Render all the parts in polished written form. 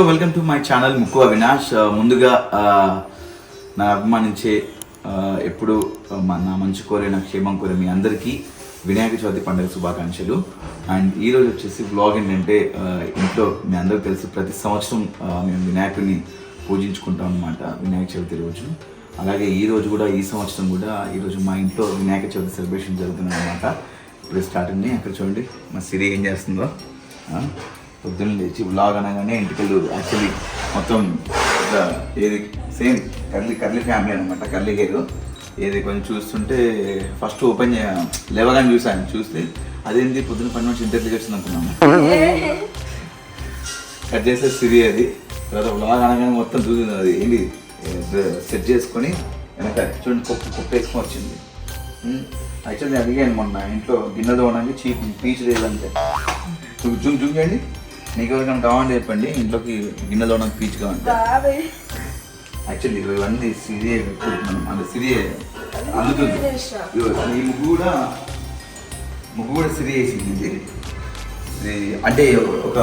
Welcome to my channel ముక్కు అవినాష్. ముందుగా నా అభిమానించే ఎప్పుడు నా మంచి కోరే నా క్షేమం కోరే మీ అందరికీ వినాయక చవితి పండుగ శుభాకాంక్షలు. అండ్ ఈరోజు వచ్చేసి వ్లాగ్ ఏంటంటే, ఇంట్లో మీ అందరికీ తెలుసు ప్రతి సంవత్సరం మేము వినాయకుడిని పూజించుకుంటాం అన్నమాట వినాయక చవితి రోజు. అలాగే ఈ రోజు కూడా, ఈ సంవత్సరం కూడా ఈరోజు మా ఇంట్లో వినాయక చవితి సెలబ్రేషన్ జరుగుతుంది అనమాట. ఇప్పుడు స్టార్ట్ అయింది. అక్కడ చూడండి మా సిరి ఏం చేస్తుందో. పొద్దున్న లేచి వ్లాగ్ అనగానే ఇంటికెళ్ళు. యాక్చువల్లీ మొత్తం ఏది సేమ్ కర్లీ ఫ్యామిలీ అనమాట, కర్లీ హెయిర్. ఏది కొంచెం చూస్తుంటే ఫస్ట్ ఓపెన్ లేవగానే చూస్తే అదేంటి పొద్దున్న 12 నుంచి ఇంటర్వ్యూ చేస్తుంది అనుకున్నాము. కట్ చేస్తే సిరి అది. తర్వాత వ్లాగ్ అనగానే మొత్తం చూసింది. అది ఏంటి సెట్ చేసుకొని వెనక చూడండి కుప్ప వేసుకొని వచ్చింది. యాక్చువల్లీ అడిగాను మొన్న ఇంట్లో గిన్నె తోవడానికి పీచు లేదంటే చూడండి, మీకు ఎవరికైనా కావాలంటే చెప్పండి, ఇంట్లోకి గిన్నె తోవడానికి పీచు కావాలంటే. యాక్చువల్లీ ఇవన్నీ సిరియే పెట్టుకుంటున్నాం, అంటే సిరియే అందుతుంది. ఈ ముగ్గు కూడా సిరి వేసింది. అంటే ఒక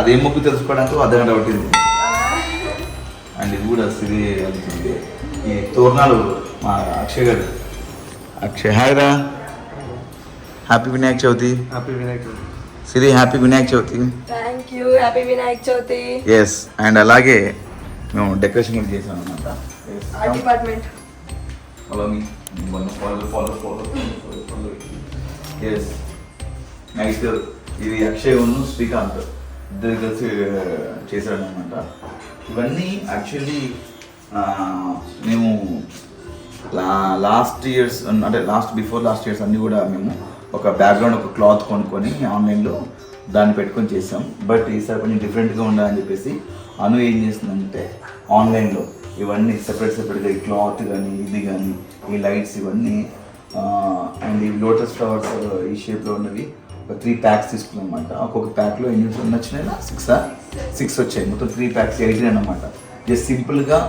అదేం ముగ్గు తెలుసుకోవడానికి అర్ధగంట పట్టింది. అండ్ ఇది కూడా సిరి అందుతుంది. ఈ తోరణాలు మా అక్షయ్ గారు. అక్షయ్ హాయ్ రా, happy Vinayaka Chavithi. Happy Vinayaka Chavithi Siri, happy Vinayaka Chavithi. Thank you, happy Vinayaka Chavithi. Yes, and అలాగే మేము డెకరేషన్ కూడా చేసాం అనమాట. డిపార్ట్మెంట్ ఎస్, నెక్స్ట్ ఇది అక్షయ్ ఉన్ను శ్రీకాంత్ ఇద్దరు కలిసి చేశాడు అనమాట. ఇవన్నీ యాక్చువల్లీ మేము లాస్ట్ ఇయర్స్, అంటే బిఫోర్ లాస్ట్ ఇయర్స్ అన్నీ కూడా మేము ఒక బ్యాక్గ్రౌండ్, ఒక క్లాత్ కొనుక్కొని ఆన్లైన్లో దాన్ని పెట్టుకొని చేసాం. బట్ ఈసారి కొంచెం డిఫరెంట్గా ఉండాలని చెప్పేసి అను ఏం చేస్తుందంటే, ఆన్లైన్లో ఇవన్నీ సెపరేట్గా ఈ క్లాత్ కానీ, ఇది కానీ, ఈ లైట్స్ ఇవన్నీ అండ్ ఈ లోటస్ ఫ్లవర్స్ ఈ షేప్లో ఉన్నవి ఒక 3 ప్యాక్స్ తీసుకున్నాం అనమాట. ఒక్కొక్క ప్యాక్లో ఎన్ని వచ్చినాయి? 6 వచ్చాయి. మొత్తం 3 ప్యాక్స్ 18 అనమాట. జస్ట్ సింపుల్గా,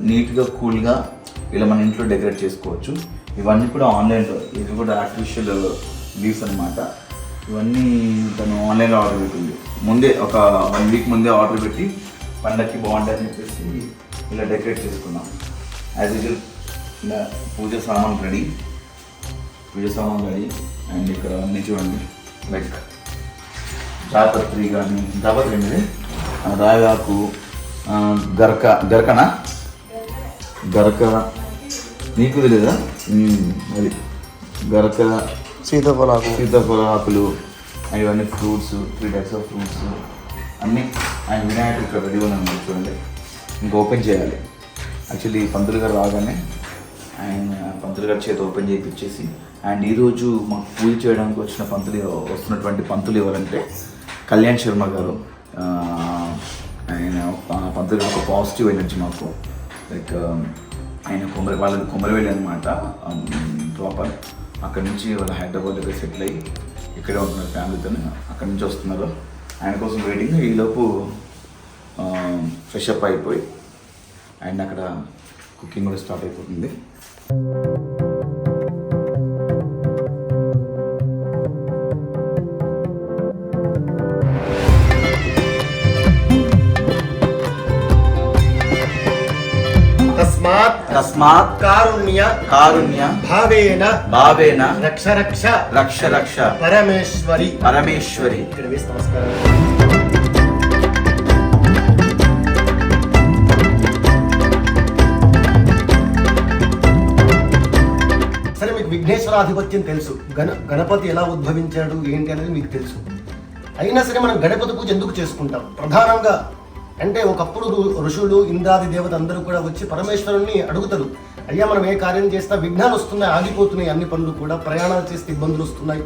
నీట్గా, కూల్గా ఇలా మన ఇంట్లో డెకరేట్ చేసుకోవచ్చు. ఇవన్నీ కూడా ఆన్లైన్లో, ఇది కూడా ఆర్టిఫిషియల్ లీవ్స్ అనమాట. ఇవన్నీ తను ఆన్లైన్లో ఆర్డర్ పెట్టింది. ముందే ఒక 1 వీక్ ముందే ఆర్డర్ పెట్టి పండగకి బాగుంటుందని చెప్పేసి ఇలా డెకరేట్ చేసుకున్నాం. యాజ్ యూజువల్ ఇలా పూజ సామాన్ రెడీ. అండ్ ఇక్కడ అన్నీ చూడండి, లైక్ జాపత్రి కానీ, జాపత్రి అనేది రాగాకు, గరక నీకు తెలియదా? అది గరక, సీతాఫలాకులు, ఇవన్నీ ఫ్రూట్స్, 3 టైప్స్ ఆఫ్ ఫ్రూట్స్ అన్నీ. ఆయన వినాయకుడు ఇక్కడ రెడీ ఉన్నాను చూడండి. ఇంకా ఓపెన్ చేయాలి. యాక్చువల్లీ పంతులు గారు రాగానే ఆయన పంతులు గారి చేతి ఓపెన్ చేయించేసి, అండ్ ఈరోజు మాకు పూజ చేయడానికి వస్తున్నటువంటి పంతులు ఎవరంటే కళ్యాణ్ శర్మ గారు. ఆయన పంతులు ఒక పాజిటివ్ ఎనర్జీ మాకు. లైక్ ఆయన వాళ్ళది కొమరవెల్లి అనమాట ప్రాపర్. అక్కడ నుంచి వాళ్ళు హైదరాబాద్ దగ్గర సెటిల్ అయ్యి ఇక్కడే ఉంటున్నారు ఫ్యామిలీతో. అక్కడి నుంచి వస్తున్నారు. ఆయన కోసం వెయిటింగ్. ఈలోపు ఫ్రెష్ అప్ అయిపోయి అండ్ అక్కడ కుకింగ్ కూడా స్టార్ట్ అయిపోతుంది. తస్మాత్ కారుణ్య భావేన రక్ష పరమేశ్వరి. ఇక్కడ వేసి నమస్కారం. సరే, మీకు విఘ్నేశ్వరాధిపత్యం తెలుసు, గణపతి ఎలా ఉద్భవించాడు ఏంటి అనేది మీకు తెలుసు. అయినా సరే మనం గణపతి పూజ ఎందుకు చేసుకుంటాం? ప్రధానంగా అంటే ఒకప్పుడు ఋషులు, ఇంద్రాది దేవత అందరూ కూడా వచ్చి పరమేశ్వరుణ్ణి అడుగుతారు, అయ్యా మనం ఏ కార్యం చేసినా విఘ్నాలు వస్తున్నాయి, ఆగిపోతున్నాయి అన్ని పనులు కూడా, ప్రయాణాలు చేస్తే ఇబ్బందులు వస్తున్నాయి,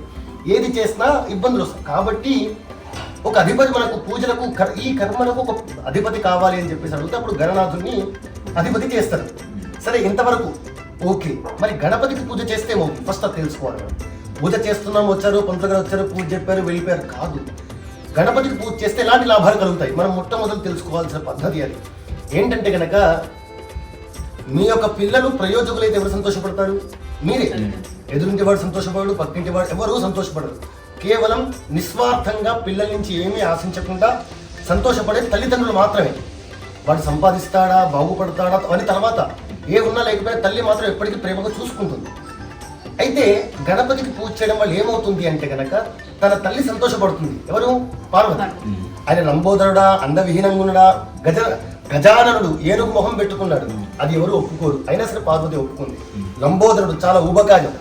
ఏది చేసినా ఇబ్బందులు వస్తాయి. కాబట్టి ఒక అధిపతి మనకు పూజలకు, ఈ కర్మలకు ఒక అధిపతి కావాలి అని చెప్పేసి అడిగితే అప్పుడు గణనాథుని అధిపతి చేస్తారు. సరే, ఇంతవరకు ఓకే. మరి గణపతికి పూజ చేస్తే ఏమవుతుంది? ఫస్ట్ అది తెలుసుకోవాలి. పూజ చేస్తున్నాం, వచ్చారు పంతులు గారు వచ్చారు, పూజ చెప్పారు, వెళ్ళిపోయారు కాదు. గణపతికి పూజ చేస్తే ఎలాంటి లాభాలు కలుగుతాయి మనం మొట్టమొదటి తెలుసుకోవాల్సిన పద్ధతి అది ఏంటంటే కనుక, మీ యొక్క పిల్లలు ప్రయోజకులైతే ఎవరు సంతోషపడతారు? మీరే. ఎదురింటి వాడు సంతోషపడడు, పక్కింటి వాడు ఎవరు సంతోషపడరు. కేవలం నిస్వార్థంగా పిల్లల నుంచి ఏమీ ఆశించకుండా సంతోషపడే తల్లిదండ్రులు మాత్రమే. వాడు సంపాదిస్తాడా, బాగుపడతాడా అని తర్వాత ఏ ఉన్నా లేకపోయినా తల్లి మాత్రం ఎప్పటికీ ప్రేమగా చూసుకుంటుంది. అయితే గణపతికి పూజ చేయడం వల్ల ఏమవుతుంది అంటే కనుక తన తల్లి సంతోషపడుతుంది. ఎవరు? పార్వతి. ఆయన లంబోదరుడా, అందవిహీనంగా ఉన్నాడా, గజాననుడు ఏనుగు మొహం పెట్టుకున్నాడు, అది ఎవరు ఒప్పుకోరు. అయినా సరే పార్వతి ఒప్పుకుంది. లంబోదరుడు చాలా ఊబకాయం,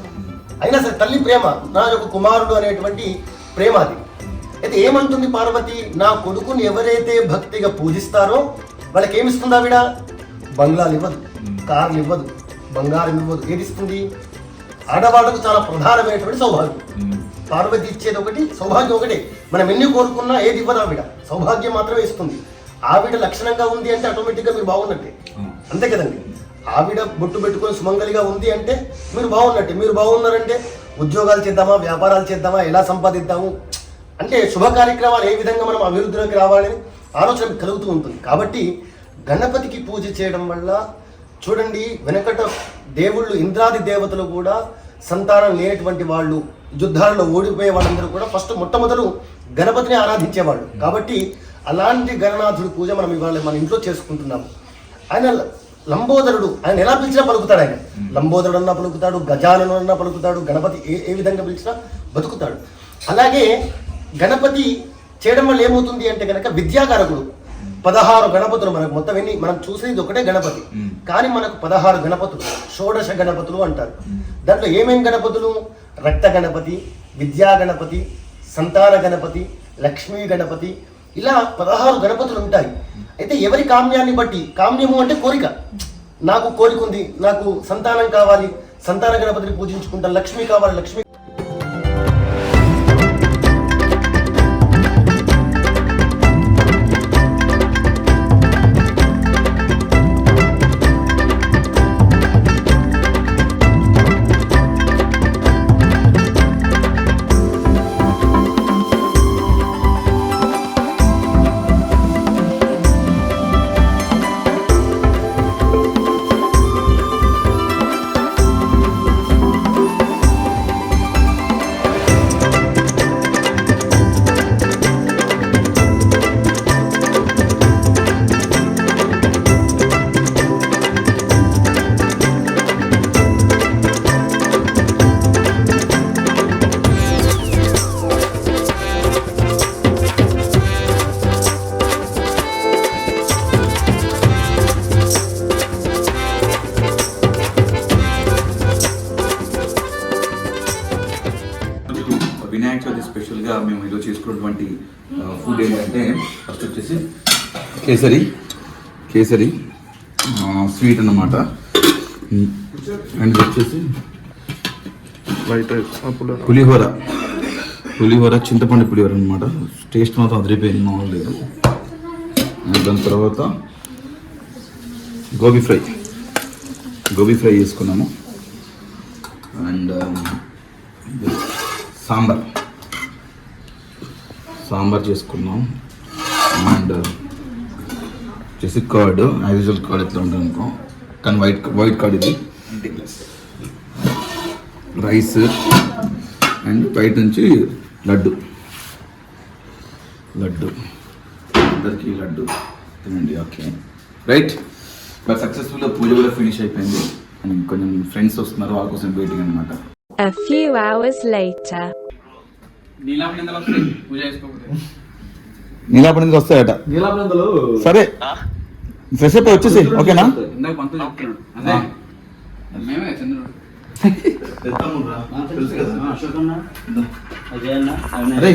అయినా సరే తల్లి ప్రేమ, నా యొక్క కుమారుడు అనేటువంటి ప్రేమ అది. అయితే ఏమంటుంది పార్వతి? నా కొడుకుని ఎవరైతే భక్తిగా పూజిస్తారో వాళ్ళకి ఏమిస్తుంది ఆవిడ? బంగ్లాలు ఇవ్వదు, కార్లు ఇవ్వదు, బంగారం ఇవ్వదు. ఏది ఇస్తుంది? ఆడవాళ్ళకు చాలా ప్రధానమైనటువంటి సౌభాగ్యం. పార్వతి ఇచ్చేది ఒకటి, సౌభాగ్యం ఒకటే. మనం ఎన్ని కోరుకున్నా ఏది ఇవ్వదు ఆవిడ, సౌభాగ్యం మాత్రమే ఇస్తుంది. ఆవిడ లక్షణంగా ఉంది అంటే ఆటోమేటిక్గా మీరు బాగున్నట్టే, అంతే కదండి. ఆవిడ బొట్టు పెట్టుకొని సుమంగలిగా ఉంది అంటే మీరు బాగున్నట్టే. మీరు బాగున్నారంటే ఉద్యోగాలు చేద్దామా, వ్యాపారాలు చేద్దామా, ఎలా సంపాదిద్దాము అంటే శుభ కార్యక్రమాలు ఏ విధంగా మనం అభివృద్ధిలోకి రావాలని ఆలోచన కలుగుతూ ఉంటుంది. కాబట్టి గణపతికి పూజ చేయడం వల్ల చూడండి, వెనకట దేవుళ్ళు, ఇంద్రాది దేవతలు కూడా సంతానం లేనటువంటి వాళ్ళు, యుద్ధాలలో ఓడిపోయే వాళ్ళందరూ కూడా ఫస్ట్ మొట్టమొదలు గణపతిని ఆరాధించేవాళ్ళు. కాబట్టి అలాంటి గణనాథుడి పూజ మనం ఇవాళ మన ఇంట్లో చేసుకుంటున్నాము. ఆయన లంబోదరుడు, ఆయన ఎలా పిలిచినా పలుకుతాడు. ఆయన లంబోదరుడు అన్నా పలుకుతాడు, గజానను అన్నా పలుకుతాడు. గణపతి ఏ విధంగా పిలిచినా బతుకుతాడు. అలాగే గణపతి చేయడం వల్ల ఏమవుతుంది అంటే కనుక విద్యాకారకుడు. 16 గణపతులు మనకు మొత్తం ఎన్ని మనం చూసేది ఒకటే గణపతి, కానీ మనకు 16 గణపతులు, షోడశ గణపతులు అంటారు. దాంట్లో ఏమేం గణపతులు? రక్త గణపతి, విద్యా గణపతి, సంతాన గణపతి, లక్ష్మీ గణపతి, ఇలా 16 గణపతులు ఉంటాయి. అయితే ఎవరి కామ్యాన్ని బట్టి, కామ్యము అంటే కోరిక, నాకు కోరిక ఉంది, నాకు సంతానం కావాలి, సంతాన గణపతిని పూజించుకుంటాను, లక్ష్మి కావాలి, లక్ష్మి. వినాయక చవితి స్పెషల్గా మేము ఈరోజు చేసుకున్నటువంటి ఫుడ్ ఏంటంటే ఫస్ట్ వచ్చేసి కేసరి స్వీట్ అన్నమాట. అండ్ వచ్చేసి పులిహోర చింతపండు పులిహోర అనమాట. టేస్ట్ మాత్రం అదిరిపోయింది, మామూలు లేదు. అండ్ దాని తర్వాత గోబీ ఫ్రై చేసుకున్నాము. అండ్ సాంబార్ చేసుకున్నాం. అండ్ వచ్చేసి కర్డ్, యాజ్ యూజువల్ కర్డ్ ఎట్లా ఉంటుంది అనుకో, కానీ వైట్ కర్డ్ ఇది. రైస్ అండ్ బయట నుంచి లడ్డు అందరికీ లడ్డు తినండి. Okay right. బట్ సక్సెస్ఫుల్గా పూజ కూడా ఫినిష్ అయిపోయింది. అండ్ కొంచెం ఫ్రెండ్స్ వస్తున్నారు, వాళ్ళ కోసం వెయిటింగ్ అనమాట. A few hours later. నీలాపనిందులు వస్తాయట. సరే ఫ్రెష్ అయిపోయి వచ్చేసి ఓకేనా. అరే